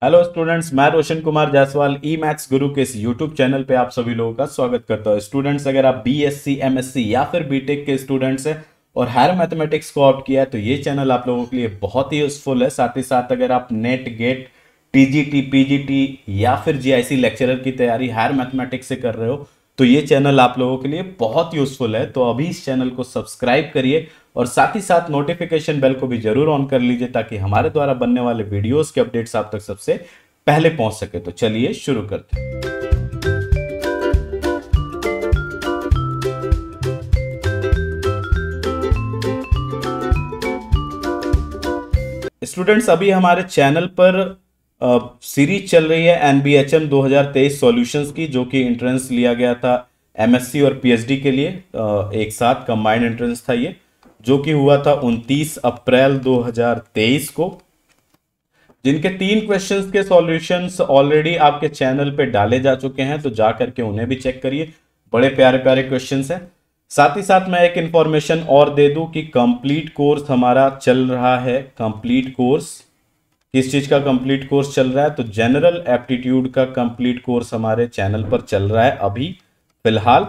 Hello students, मैं रोशन कुमार जायसवाल ई maths गुरु के इस यूट्यूब चैनल पे आप सभी लोगों का स्वागत करता हूं। स्टूडेंट्स, अगर आप बीएससी, एमएससी या फिर बीटेक के स्टूडेंट्स हैं और हायर मैथमेटिक्स को ऑप्ट किया है तो ये चैनल आप लोगों के लिए बहुत ही यूजफुल है। साथ ही साथ अगर आप नेट, गेट, टीजीटी, पीजीटी या फिर जीआईसी लेक्चरर की तैयारी हायर मैथमेटिक्स से कर रहे हो तो ये चैनल आप लोगों के लिए बहुत यूजफुल है। तो अभी इस चैनल को सब्सक्राइब करिए और साथ ही साथ नोटिफिकेशन बेल को भी जरूर ऑन कर लीजिए ताकि हमारे द्वारा बनने वाले वीडियोस के अपडेट्स आप तक सबसे पहले पहुंच सके। तो चलिए शुरू करते हैं। स्टूडेंट्स, अभी हमारे चैनल पर सीरीज चल रही है एनबीएचएम 2023 सॉल्यूशंस की, जो कि एंट्रेंस लिया गया था एमएससी और पीएचडी के लिए। एक साथ कंबाइंड एंट्रेंस था ये, जो कि हुआ था 29 अप्रैल 2023 को। जिनके 3 क्वेश्चंस के सॉल्यूशंस ऑलरेडी आपके चैनल पे डाले जा चुके हैं, तो जा करके उन्हें भी चेक करिए। बड़े प्यारे प्यारे क्वेश्चंस हैं। साथ ही साथ मैं एक इंफॉर्मेशन और दे दूं कि कंप्लीट कोर्स हमारा चल रहा है। कंप्लीट कोर्स किस चीज का कंप्लीट कोर्स चल रहा है? तो जनरल एप्टीट्यूड का कंप्लीट कोर्स हमारे चैनल पर चल रहा है अभी फिलहाल।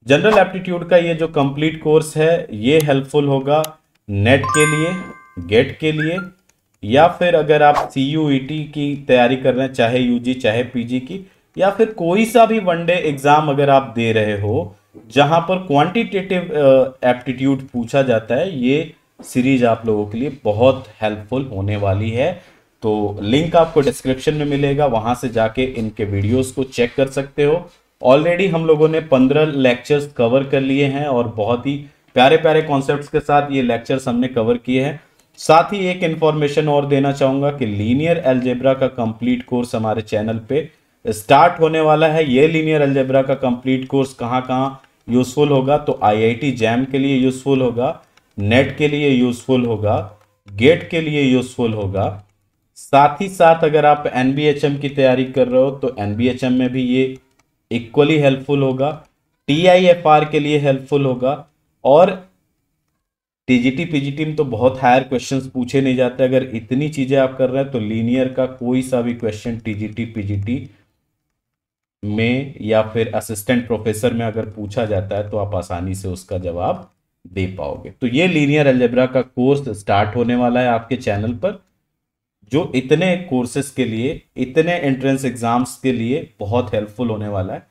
जनरल एप्टीट्यूड का ये जो कंप्लीट कोर्स है ये हेल्पफुल होगा नेट के लिए, गेट के लिए, या फिर अगर आप सीयूईटी की तैयारी कर रहे हैं, चाहे यूजी चाहे पीजी की, या फिर कोई सा भी वनडे एग्जाम अगर आप दे रहे हो जहां पर क्वांटिटेटिव एप्टीट्यूड पूछा जाता है, ये सीरीज आप लोगों के लिए बहुत हेल्पफुल होने वाली है। तो लिंक आपको डिस्क्रिप्शन में मिलेगा, वहां से जाके इनके वीडियोस को चेक कर सकते हो। ऑलरेडी हम लोगों ने 15 लेक्चर्स कवर कर लिए हैं और बहुत ही प्यारे प्यारे कॉन्सेप्ट्स के साथ ये लेक्चर्स हमने कवर किए हैं। साथ ही एक इंफॉर्मेशन और देना चाहूंगा कि लीनियर अलजेब्रा का कंप्लीट कोर्स हमारे चैनल पे स्टार्ट होने वाला है। ये लीनियर अलजेब्रा का कंप्लीट कोर्स कहाँ कहाँ यूजफुल होगा? तो आईआईटी जैम के लिए यूजफुल होगा, नेट के लिए यूजफुल होगा, गेट के लिए यूजफुल होगा। साथ ही साथ अगर आप एनबीएचएम की तैयारी कर रहे हो तो एनबीएचएम में भी ये इक्वली हेल्पफुल होगा, टीआईएफआर के लिए हेल्पफुल होगा, और टीजीटी पीजीटी में तो बहुत हायर क्वेश्चंस पूछे नहीं जाते। अगर इतनी चीजें आप कर रहे हैं तो लीनियर का कोई सा भी क्वेश्चन टीजीटी पीजीटी में या फिर असिस्टेंट प्रोफेसर में अगर पूछा जाता है तो आप आसानी से उसका जवाब दे पाओगे। तो ये लीनियर अलजेब्रा का कोर्स स्टार्ट होने वाला है आपके चैनल पर, जो इतने कोर्सेज के लिए, इतने एंट्रेंस एग्जाम्स के लिए बहुत हेल्पफुल होने वाला है।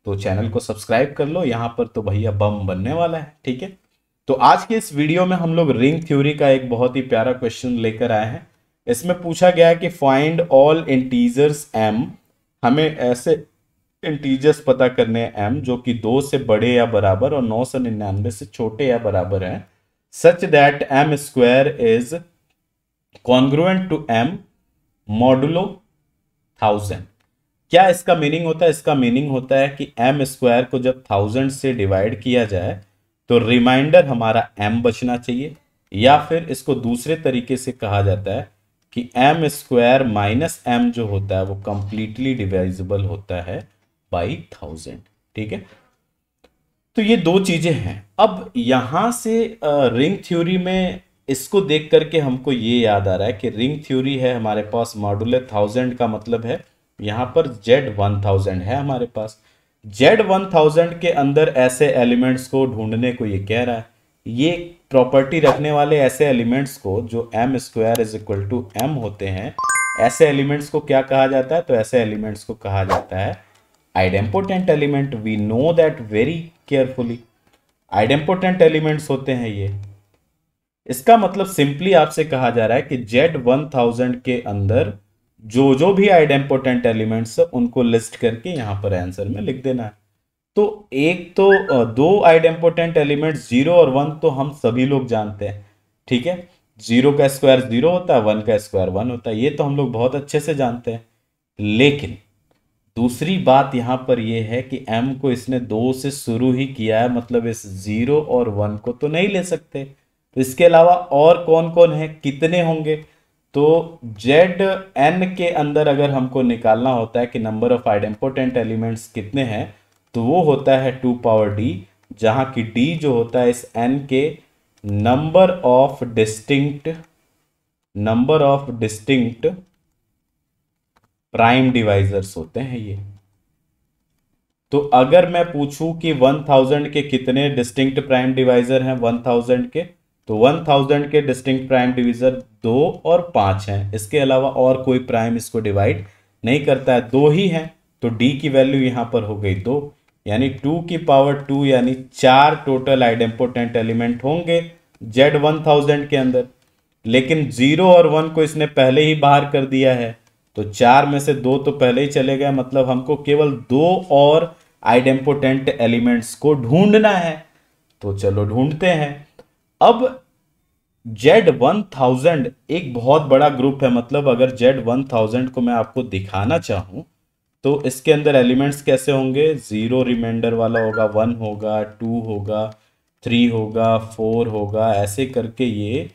तो चैनल को सब्सक्राइब कर लो, यहां पर तो भैया बम बनने वाला है। ठीक है, तो आज के इस वीडियो में हम लोग रिंग थ्योरी का एक बहुत ही प्यारा क्वेश्चन लेकर आए हैं। इसमें पूछा गया है कि फाइंड ऑल इंटीजर्स m। हमें ऐसे इंटीजर्स पता करने हैं m जो कि 2 से बड़े या बराबर और 999 से छोटे या बराबर हैं, such that m square is congruent to m modulo 1000। क्या इसका मीनिंग होता है? इसका मीनिंग होता है कि m स्क्वायर को जब 1000 से डिवाइड किया जाए तो रिमाइंडर हमारा m बचना चाहिए, या फिर इसको दूसरे तरीके से कहा जाता है कि m स्क्वायर माइनस m जो होता है वो कंप्लीटली डिवाइजिबल होता है बाई 1000। ठीक है, तो ये 2 चीजें हैं। अब यहां से रिंग थ्योरी में इसको देख करके हमको ये याद आ रहा है कि रिंग थ्योरी है हमारे पास मॉडुलो 1000 का मतलब है यहां पर Z1000 है हमारे पास। Z1000 के अंदर ऐसे एलिमेंट्स को ढूंढने को ये कह रहा है। ये प्रॉपर्टी रखने वाले ऐसे एलिमेंट्स को जो m square is equal to m होते हैं, ऐसे एलिमेंट्स को क्या कहा जाता है? तो ऐसे एलिमेंट्स को कहा जाता है idempotent element. We know that very carefully. Idempotent elements होते हैं ये। इसका मतलब सिंपली आपसे कहा जा रहा है कि Z1000 के अंदर जो जो भी आइडेम्पोटेंट एलिमेंट्स है उनको लिस्ट करके यहां पर आंसर में लिख देना है। तो एक तो 2 आइडेम्पोटेंट एलिमेंट्स 0 और 1 तो हम सभी लोग जानते हैं। ठीक है, 0 का स्क्वायर 0 होता है, 1 का स्क्वायर 1 होता है, ये तो हम लोग बहुत अच्छे से जानते हैं। लेकिन दूसरी बात यहां पर यह है कि m को इसने 2 से शुरू ही किया है, मतलब इस 0 और 1 को तो नहीं ले सकते। तो इसके अलावा और कौन कौन है, कितने होंगे? तो Zn के अंदर अगर हमको निकालना होता है कि नंबर ऑफ आइडेम्पोटेंट एलिमेंट्स कितने हैं, तो वो होता है 2 पावर d, जहां की d जो होता है इस n के number of distinct prime divisors होते हैं ये। तो अगर मैं पूछूं कि 1000 के कितने डिस्टिंक्ट प्राइम डिवाइजर हैं 1000 के, तो 1000 के डिस्टिंक्ट प्राइम डिवाइजर 2 और 5 हैं। इसके अलावा और कोई प्राइम इसको डिवाइड नहीं करता है, दो ही हैं। तो डी की वैल्यू यहां पर हो गई 2, यानी 2 की पावर 2, यानी 4 टोटल आइडेम्पोटेंट एलिमेंट होंगे Z1000 के अंदर। लेकिन 0 और 1 को इसने पहले ही बाहर कर दिया है, तो 4 में से 2 तो पहले ही चले गए, मतलब हमको केवल 2 और आइडेम्पोटेंट एलिमेंट्स को ढूंढना है। तो चलो ढूंढते हैं। अब Z1000 एक बहुत बड़ा ग्रुप है, मतलब अगर Z1000 को मैं आपको दिखाना चाहूं तो इसके अंदर एलिमेंट्स कैसे होंगे, 0 रिमाइंडर वाला होगा, 1 होगा, 2 होगा, 3 होगा, 4 होगा, ऐसे करके ये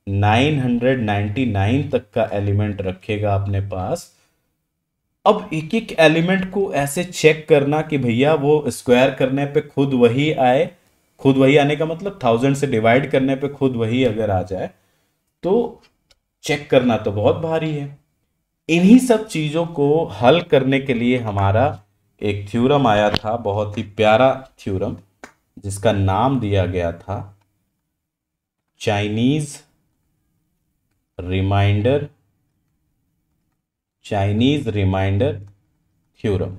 999 तक का एलिमेंट रखेगा अपने पास। अब एक एक एलिमेंट को ऐसे चेक करना कि भैया वो स्क्वायर करने पे खुद वही आए, खुद वही आने का मतलब 1000 से डिवाइड करने पे खुद वही अगर आ जाए, तो चेक करना तो बहुत भारी है। इन्हीं सब चीजों को हल करने के लिए हमारा एक थ्योरम आया था, बहुत ही प्यारा थ्योरम, जिसका नाम दिया गया था चाइनीज रिमाइंडर थ्योरम।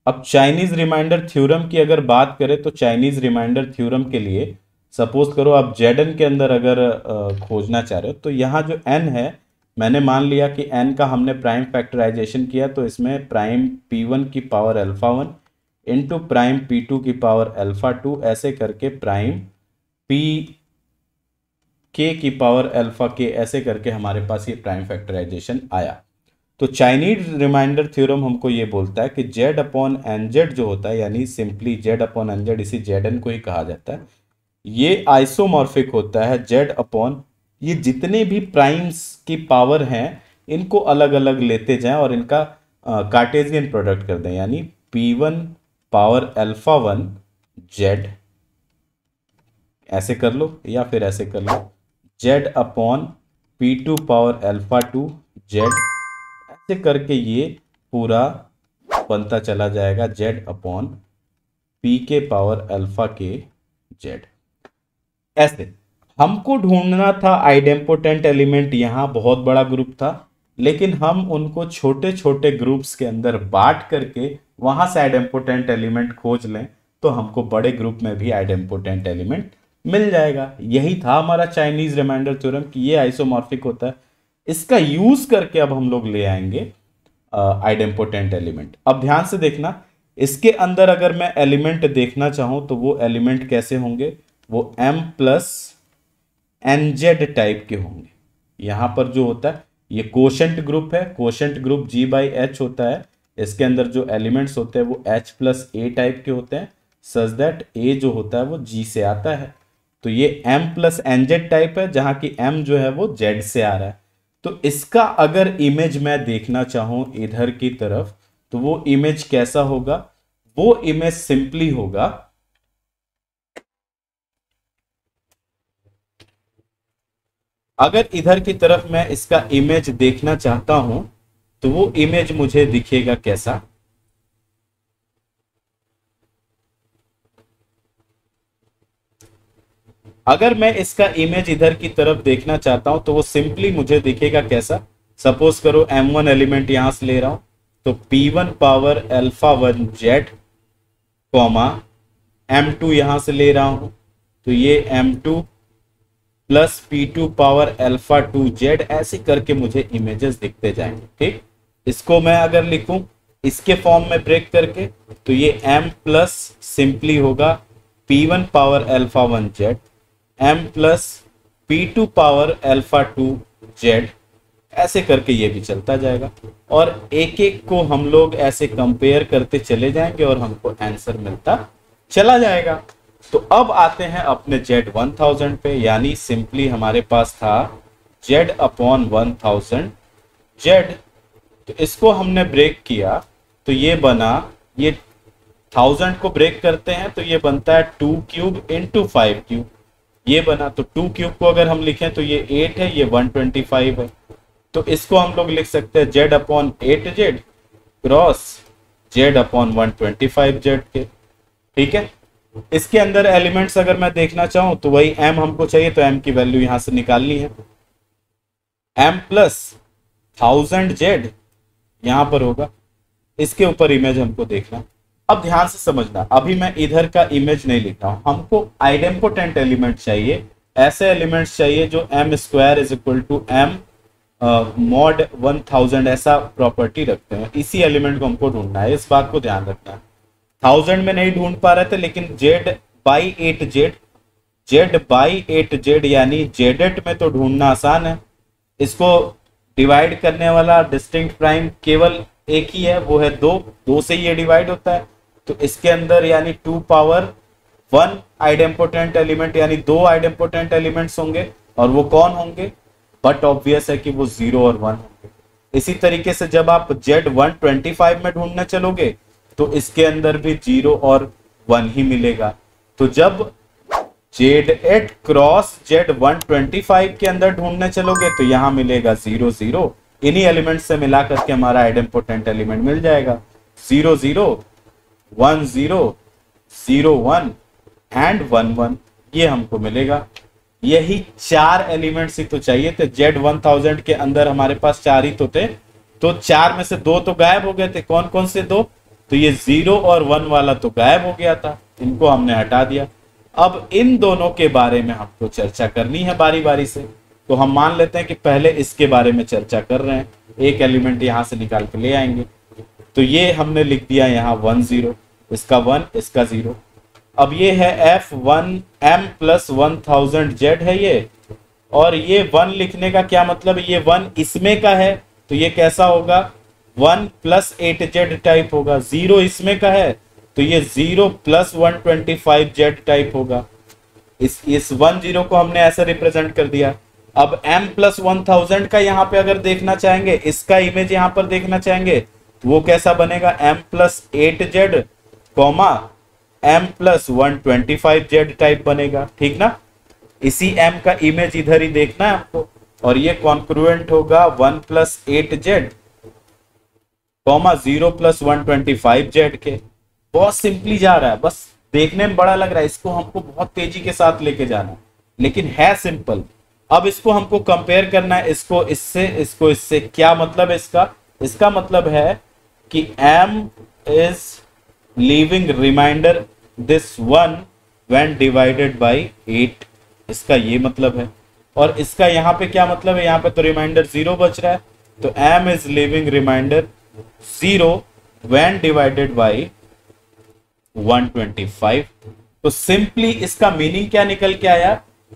अब चाइनीज रिमाइंडर थ्योरम की अगर बात करें तो चाइनीज रिमाइंडर थ्योरम के लिए सपोज करो आप Zn के अंदर अगर खोजना चाह रहे हो, तो यहाँ जो n है, मैंने मान लिया कि n का हमने प्राइम फैक्टराइजेशन किया, तो इसमें प्राइम p1 की power alpha 1 into prime p2 की पावर अल्फा 2, ऐसे करके प्राइम p k की पावर अल्फा k, ऐसे करके हमारे पास ये प्राइम फैक्टराइजेशन आया। तो चाइनीज रिमाइंडर थ्योरम हमको ये बोलता है कि Z अपॉन nz जो होता है, यानी सिंपली Z अपॉन nz, इसी Zn को ही कहा जाता है, ये आइसोमॉर्फिक होता है Z अपॉन ये जितने भी प्राइम्स की पावर हैं इनको अलग अलग लेते जाएं और इनका कार्टेशियन प्रोडक्ट कर दें, यानी p1 पावर अल्फा 1 Z, ऐसे कर लो या फिर ऐसे कर लो, Z upon p2 power alpha 2 Z, ऐसे करके ये पूरा बनता चला जाएगा Z अपॉन p के पावर अल्फा के Z। ऐसे हमको ढूंढना था आइडेम्पोटेंट एलिमेंट, यहां बहुत बड़ा ग्रुप था, लेकिन हम उनको छोटे छोटे ग्रुप्स के अंदर बांट करके वहां से आइडेम्पोटेंट एलिमेंट खोज लें, तो हमको बड़े ग्रुप में भी आइडेम्पोटेंट एलिमेंट मिल जाएगा। यही था हमारा चाइनीज रिमाइंडर थ्योरम कि ये आइसोमॉर्फिक होता है। इसका यूज करके अब हम लोग ले आएंगे आइडेम्पोटेंट एलिमेंट। अब ध्यान से देखना, इसके अंदर अगर मैं एलिमेंट देखना चाहूं तो वो एलिमेंट कैसे होंगे, वो m प्लस nz टाइप के होंगे। यहां पर जो होता है ये कोशेंट ग्रुप है, कोशेंट ग्रुप G/H होता है, इसके अंदर जो एलिमेंट्स होते हैं वो H प्लस A टाइप के होते हैं, सच दैट A जो होता है वो G से आता है। तो ये m प्लस nz टाइप है, जहां की m जो है वो Z से आ रहा है। तो इसका अगर इमेज मैं देखना चाहूं इधर की तरफ, तो वो इमेज कैसा होगा, वो इमेज सिंपली होगा, अगर इधर की तरफ मैं इसका इमेज देखना चाहता हूं तो वो इमेज मुझे दिखेगा कैसा, अगर मैं इसका इमेज इधर की तरफ देखना चाहता हूं तो वो सिंपली मुझे दिखेगा कैसा। सपोज करो m1 एलिमेंट यहां से ले रहा हूं, तो p1 power alpha 1 Z comma m2 यहां से ले रहा हूं, तो ये m2 plus p2 power alpha 2 Z, ऐसे करके मुझे इमेजेस दिखते जाएंगे। ठीक, इसको मैं अगर लिखूं इसके फॉर्म में ब्रेक करके, तो ये m प्लस सिंपली होगा p1 power alpha 1 Z, m plus p2 power alpha 2 Z, ऐसे करके ये भी चलता जाएगा और एक एक को हम लोग ऐसे कंपेयर करते चले जाएंगे और हमको आंसर मिलता चला जाएगा। तो अब आते हैं अपने Z1000 पे, यानी सिंपली हमारे पास था Z अपॉन 1000 Z, तो इसको हमने ब्रेक किया तो ये बना, ये 1000 को ब्रेक करते हैं तो ये बनता है 2 क्यूब इंटू 5 क्यूब, ये बना। तो 2 क्यूब को अगर हम लिखें तो ये 8 है, ये 125 है, तो इसको हम लोग लिख सकते हैं Z upon 8z cross Z upon 125z के। ठीक है, इसके अंदर एलिमेंट्स अगर मैं देखना चाहूं तो वही m हमको चाहिए, तो m की वैल्यू यहां से निकालनी है। m प्लस 1000z यहां पर होगा, इसके ऊपर इमेज हमको देखना। अब ध्यान से समझना, अभी मैं इधर का इमेज नहीं लिख रहा हूं, हमको आइडेम्पोटेंट एलिमेंट चाहिए, ऐसे एलिमेंट्स चाहिए जो m square is equal to m mod 1000 ऐसा प्रॉपर्टी रखते हैं। इसी एलिमेंट को हमको ढूंढना है, इस बात को ध्यान रखना है। 1000 में नहीं ढूंढ पा रहे थे, लेकिन z बाई 8z यानी जेडेट में तो ढूंढना आसान है। इसको डिवाइड करने वाला डिस्टिंक्ट प्राइम केवल एक ही है, वो है 2 से ये डिवाइड होता है। तो इसके अंदर यानी 2 पावर 1 आइडेम्पोटेंट एलिमेंट यानी 2 आइडेम्पोटेंट एलिमेंट्स होंगे, और वो कौन होंगे, बट ऑब्वियस है कि वो 0 और 1 होंगे। इसी तरीके से जब आप Z 125 में ढूंढने चलोगे तो इसके अंदर भी 0 और 1 ही मिलेगा। तो जब Z8 क्रॉस Z 125 के अंदर ढूंढने चलोगे तो यहां मिलेगा 0 0, इन्हीं एलिमेंट से मिला करके हमारा आइडेम्पोटेंट एलिमेंट मिल जाएगा। 0 0 1 0 0 1 एंड 1 1, ये हमको मिलेगा। यही 4 एलिमेंट्स ही तो चाहिए थे। Z 1000 के अंदर हमारे पास 4 ही तो थे, तो 4 में से 2 तो गायब हो गए थे। कौन कौन से 2, तो ये 0 और 1 वाला तो गायब हो गया था, इनको हमने हटा दिया। अब इन दोनों के बारे में हमको चर्चा करनी है बारी बारी से, तो हम मान लेते हैं कि पहले इसके बारे में चर्चा कर रहे हैं। एक एलिमेंट यहां से निकाल के ले आएंगे, तो ये हमने लिख दिया यहाँ 1 0, इसका 1 इसका 0। अब ये है F1 m प्लस 1000z है ये, और ये 1 लिखने का क्या मतलब, ये 1 इसमें का है तो ये कैसा होगा, 1 प्लस 8z टाइप होगा। 0 इसमें का है तो ये 0 प्लस 125z टाइप होगा। इस 1 0 को हमने ऐसे रिप्रेजेंट कर दिया। अब m प्लस 1000 का यहाँ पे अगर देखना चाहेंगे, इसका इमेज यहाँ पर देखना चाहेंगे, तो वो कैसा बनेगा, m plus 8z comma m plus 125z type बनेगा। ठीक ना, इसी m का इमेज इधर ही देखना है आपको, और ये कॉन्क्रुएंट होगा 1 plus 8z comma 0 plus 125z के। बहुत सिंपली जा रहा है, बस देखने में बड़ा लग रहा है, इसको हमको बहुत तेजी के साथ लेके जाना है, लेकिन है सिंपल। अब इसको हमको कंपेयर करना है, इसको इससे, इसको इससे। क्या मतलब है इसका, इसका मतलब है कि m is leaving remainder this 1 when divided by 8, इसका ये मतलब है। और इसका यहाँ पे क्या मतलब है, यहाँ पे तो रिमाइंडर 0 बच रहा है, तो m is leaving remainder 0 when divided by 125। तो सिंपली इसका मीनिंग क्या निकल के आया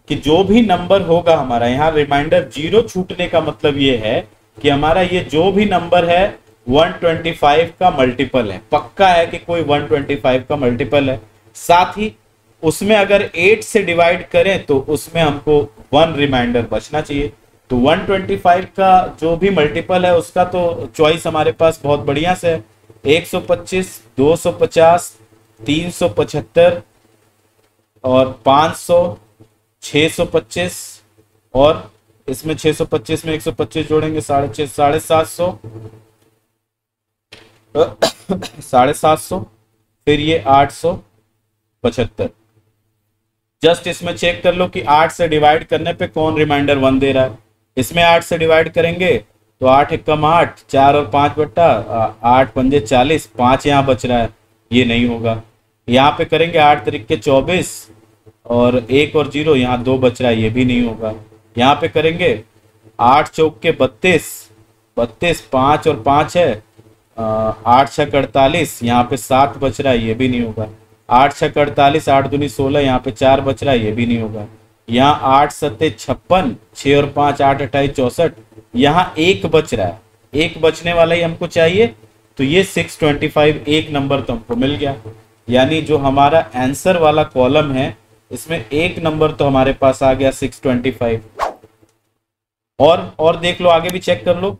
कि जो भी नंबर होगा हमारा, यहाँ रिमाइंडर 0 छूटने का मतलब ये है कि हमारा ये जो भी नंबर है 125 का मल्टीपल है। पक्का है कि कोई 125 का मल्टीपल है। साथ ही उसमें अगर 8 से डिवाइड करें तो उसमें हमको 1 रिमाइंडर बचना चाहिए। तो 125 का जो भी मल्टीपल है उसका तो चॉइस हमारे पास बहुत बढ़िया से है, 125, 250, 375 और 500, 625, और इसमें 625 में 125 जोड़ेंगे 750, 750, फिर ये 875। जस्ट इसमें चेक कर लो कि 8 से डिवाइड करने पे कौन रिमाइंडर 1 दे रहा है। इसमें 8 से डिवाइड करेंगे तो 8 एकम 8, 4 और 5 बट्टा 8 पंजे 40, 5 यहाँ बच रहा है, ये नहीं होगा। यहाँ पे करेंगे 8 तरीके 24 और 1 और 0, यहाँ 2 बच रहा है, ये भी नहीं होगा। यहाँ पे करेंगे 8 चौक के 32, 5 और 5 है, 8 6 48, यहाँ पे 7 बच रहा है, ये भी नहीं होगा। 8 6 48, 8 दूनी 16, यहाँ पे 4 बच रहा है, ये भी नहीं होगा। यहाँ 8 7 56, 6 और 5 8 28 64, यहाँ 1 बच रहा है, 1 बचने वाला ही हमको चाहिए। तो ये 625 एक नंबर तो हमको मिल गया। यानी जो हमारा आंसर वाला कॉलम है इसमें एक नंबर तो हमारे पास आ गया 625। और देख लो, आगे भी चेक कर लो।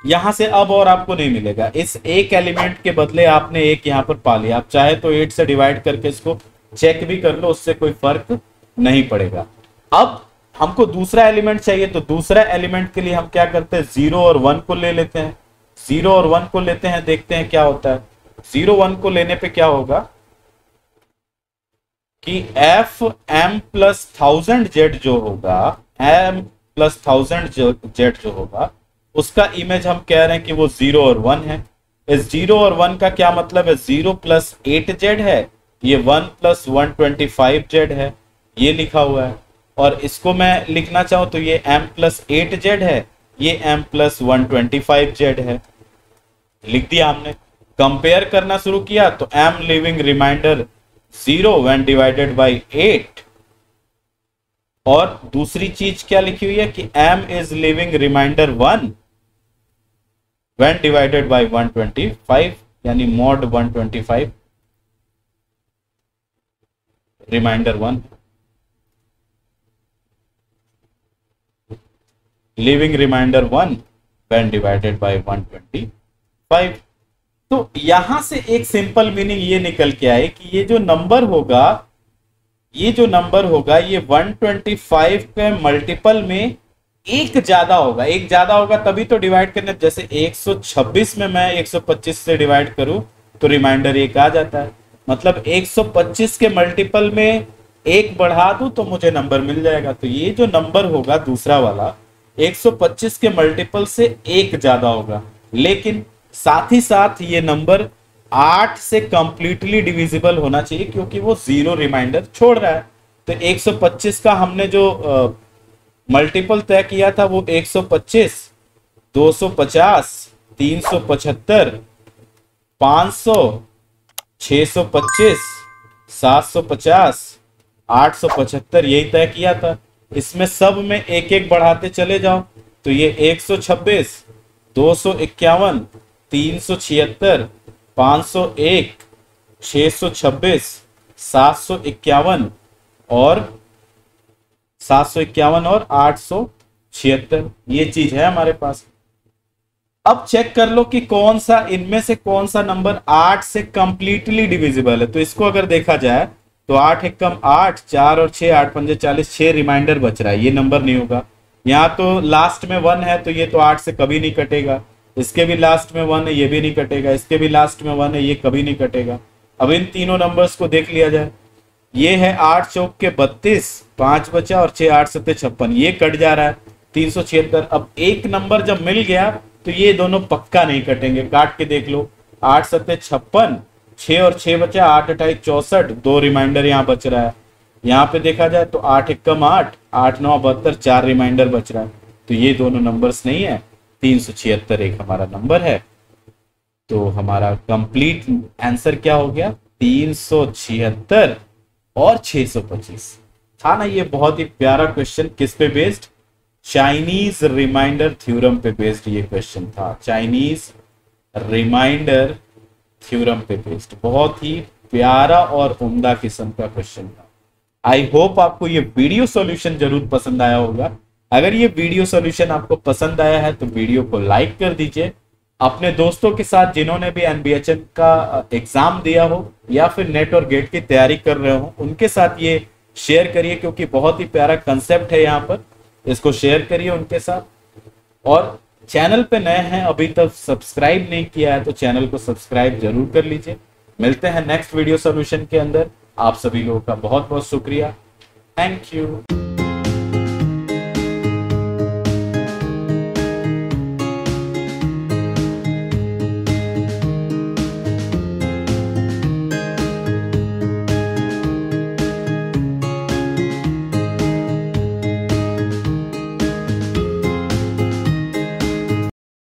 यहां से अब और आपको नहीं मिलेगा। इस एक एलिमेंट के बदले आपने एक यहाँ पर पा लिया। आप चाहे तो 8 से डिवाइड करके इसको चेक भी कर लो, उससे कोई फर्क नहीं पड़ेगा। अब हमको दूसरा एलिमेंट चाहिए, तो दूसरा एलिमेंट के लिए हम क्या करते हैं, 0 और 1 को ले लेते हैं। 0 और 1 को लेते हैं, देखते हैं क्या होता है। 0 1 को लेने पे क्या होगा कि एफ एम प्लस 1000 जेड जो होगा, एम प्लस 1000 जेड जो होगा, उसका इमेज हम कह रहे हैं कि वो 0 और 1 है। इस 0 और 1 का क्या मतलब है, 0 प्लस 8 जेड है, ये 1 प्लस 125 जेड है, ये लिखा हुआ है। और इसको मैं लिखना चाहूं तो ये m प्लस 8 जेड है, ये m प्लस 125 जेड है, लिख दिया हमने। कंपेयर करना शुरू किया तो m leaving remainder 0 when divided by 8, और दूसरी चीज क्या लिखी हुई है कि m is leaving remainder 1 when divided by 125, यानी mod 125 remainder 1, leaving remainder 1 when divided by 125। तो यहां से एक सिंपल मीनिंग ये निकल के आए कि ये जो नंबर होगा, ये जो नंबर होगा, ये 125 के मल्टीपल में एक ज्यादा होगा। एक ज्यादा होगा तभी तो डिवाइड करने, जैसे 126 में मैं 125 से डिवाइड करूं तो रिमाइंडर 1 आ जाता है। मतलब 125 के मल्टीपल में एक बढ़ा दूं तो मुझे नंबर मिल जाएगा। तो ये जो नंबर होगा दूसरा वाला 125 के मल्टीपल से एक ज्यादा होगा, लेकिन साथ ही साथ ये नंबर 8 से कंप्लीटली डिविजिबल होना चाहिए, क्योंकि वो 0 रिमाइंडर छोड़ रहा है। तो 125 का हमने जो मल्टीपल तय किया था वो 125, 250, 375, 500, 625, 750, 875, यही तय किया था। इसमें सब में एक एक बढ़ाते चले जाओ तो ये 126, 251, 376, 501, 626, 751 और 876, ये चीज है हमारे पास। अब चेक कर लो कि कौन सा इनमें से कौन सा नंबर 8 से कंप्लीटली डिविजिबल है। तो इसको अगर देखा जाए तो 8 एकम 8, 4 और 6, 8 पंजे 40, 6 रिमाइंडर बच रहा है, ये नंबर नहीं होगा। यहाँ तो लास्ट में 1 है तो ये तो 8 से कभी नहीं कटेगा। इसके भी लास्ट में 1 है, ये भी नहीं कटेगा। इसके भी लास्ट में 1 है, ये कभी नहीं कटेगा। अब इन तीनों नंबर्स को देख लिया जाए, ये है 8 चौक के 32, 5 बचा और 6 8 7 56, ये कट जा रहा है 376। अब एक नंबर जब मिल गया तो ये दोनों पक्का नहीं कटेंगे, काट के देख लो। 8 7 56, 6 और 6 बचा, 8 28 64, 2 रिमाइंडर यहाँ बच रहा है। यहाँ पे देखा जाए तो 8 एकम 8, 8 9 72, 4 रिमाइंडर बच रहा है। तो ये दोनों नंबर्स नहीं है, 376 एक हमारा नंबर है। तो हमारा कंप्लीट आंसर क्या हो गया, 376 और 625 था ना। ये बहुत ही प्यारा क्वेश्चन, किस पे बेस्ड, चाइनीज रिमाइंडर थ्योरम पे बेस्ड ये क्वेश्चन था। चाइनीज रिमाइंडर थ्योरम पे बेस्ड बहुत ही प्यारा और उम्दा किस्म का क्वेश्चन था। आई होप आपको ये वीडियो सॉल्यूशन जरूर पसंद आया होगा। अगर ये वीडियो सॉल्यूशन आपको पसंद आया है तो वीडियो को लाइक कर दीजिए। अपने दोस्तों के साथ जिन्होंने भी एनबीएचएम का एग्जाम दिया हो या फिर नेट और गेट की तैयारी कर रहे हो उनके साथ ये शेयर करिए, क्योंकि बहुत ही प्यारा कंसेप्ट है यहाँ पर। इसको शेयर करिए उनके साथ। और चैनल पे नए हैं, अभी तक सब्सक्राइब नहीं किया है तो चैनल को सब्सक्राइब जरूर कर लीजिए। मिलते हैं नेक्स्ट वीडियो सॉल्यूशन के अंदर। आप सभी लोगों का बहुत बहुत शुक्रिया। Thank you.